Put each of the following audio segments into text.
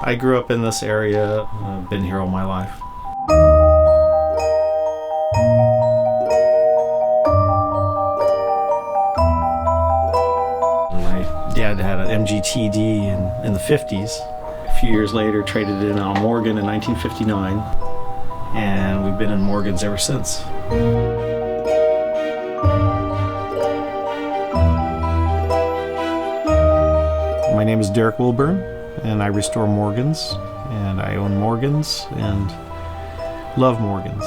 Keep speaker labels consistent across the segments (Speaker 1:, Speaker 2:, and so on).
Speaker 1: I grew up in this area. I've been here all my life. My dad had an MGTD in the 50s. A few years later, traded in on Morgan in 1959, and we've been in Morgans ever since. My name is Derrick Wilbur, and I restore Morgans, and I own Morgans, and love Morgans.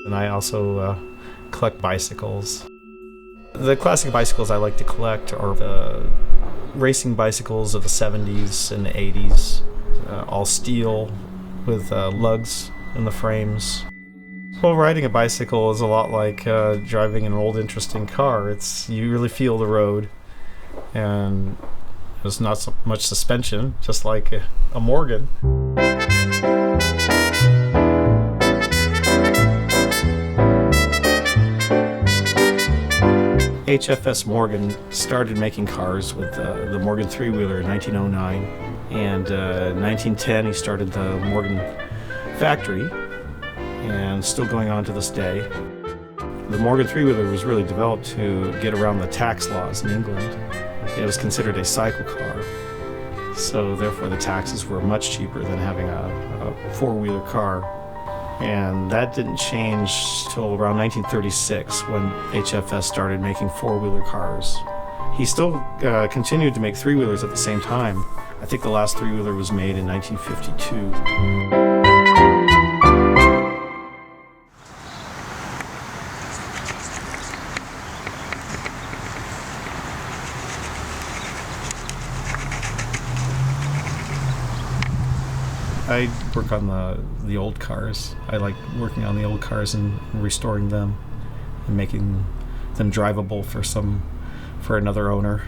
Speaker 1: And I also collect bicycles. The classic bicycles I like to collect are the racing bicycles of the 70s and the 80s, all steel with lugs in the frames. Well, riding a bicycle is a lot like driving an old interesting car. You really feel the road, and there's not so much suspension, just like a Morgan. HFS Morgan started making cars with the Morgan three-wheeler in 1909, and in 1910 he started the Morgan factory, and still going on to this day. The Morgan three-wheeler was really developed to get around the tax laws in England. It was considered a cycle car, so therefore the taxes were much cheaper than having a four-wheeler car. And that didn't change till around 1936 when HFS started making four-wheeler cars. He still continued to make three-wheelers at the same time. I think the last three-wheeler was made in 1952. I work on the old cars. I like working on the old cars and restoring them and making them drivable for another owner.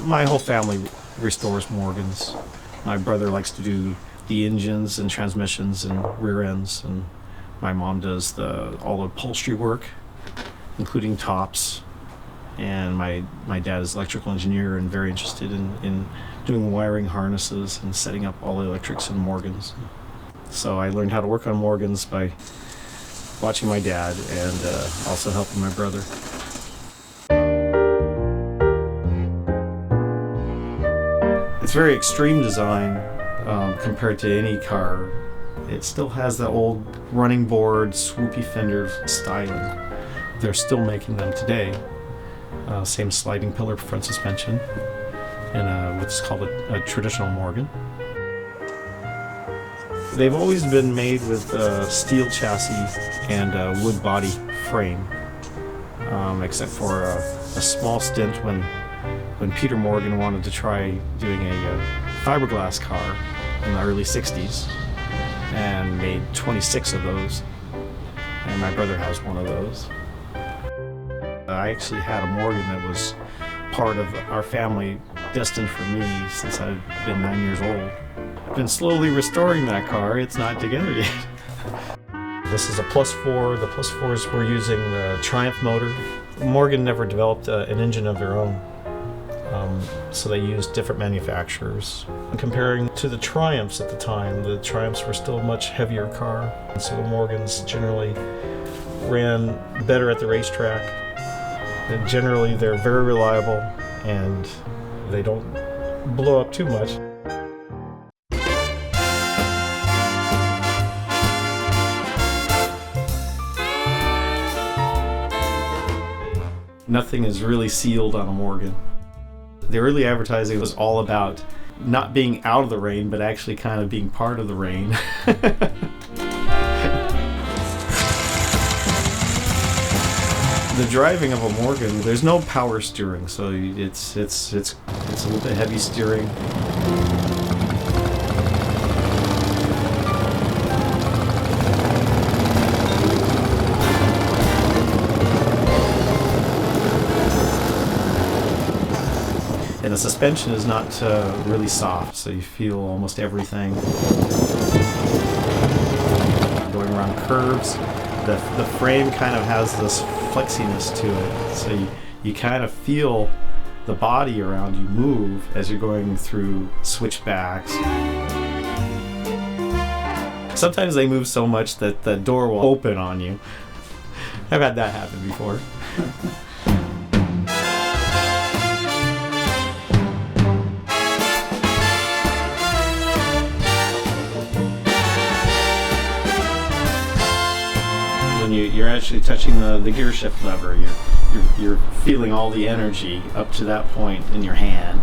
Speaker 1: My whole family restores Morgans. My brother likes to do the engines and transmissions and rear ends, and my mom does all the upholstery work, including tops, and my dad is an electrical engineer and very interested in doing wiring harnesses and setting up all the electrics in Morgans. So I learned how to work on Morgans by watching my dad and also helping my brother. It's very extreme design compared to any car. It still has the old running board, swoopy fender styling. They're still making them today. Same sliding pillar front suspension in what's called a traditional Morgan. They've always been made with steel chassis and wood body frame, except for a small stint when Peter Morgan wanted to try doing a fiberglass car in the early 60s and made 26 of those, and my brother has one of those. I actually had a Morgan that was part of our family, destined for me since I've been 9 years old. I've been slowly restoring that car. It's not together yet. This is a +4. The +4s were using the Triumph motor. Morgan never developed an engine of their own, so they used different manufacturers. Comparing to the Triumphs at the time, the Triumphs were still a much heavier car, and so the Morgans generally ran better at the racetrack. And generally, they're very reliable, and they don't blow up too much. Nothing is really sealed on a Morgan. The early advertising was all about not being out of the rain, but actually kind of being part of the rain. The driving of a Morgan, there's no power steering, so it's a little bit heavy steering. suspension is not really soft, so you feel almost everything. Going around curves, the frame kind of has this flexiness to it, so you kind of feel the body around you move as you're going through switchbacks. Sometimes they move so much that the door will open on you. I've had that happen before. When you're actually touching the gear shift lever, you're feeling all the energy up to that point in your hand,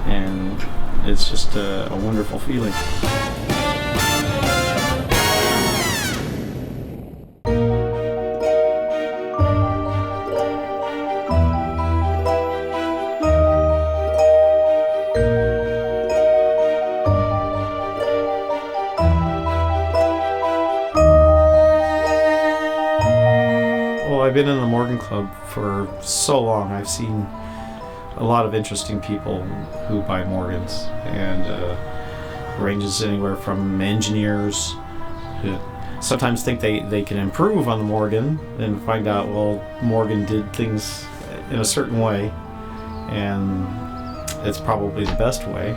Speaker 1: and it's just a wonderful feeling. I've been in the Morgan Club for so long. I've seen a lot of interesting people who buy Morgans, and ranges anywhere from engineers who sometimes think they can improve on the Morgan and find out, well, Morgan did things in a certain way and it's probably the best way.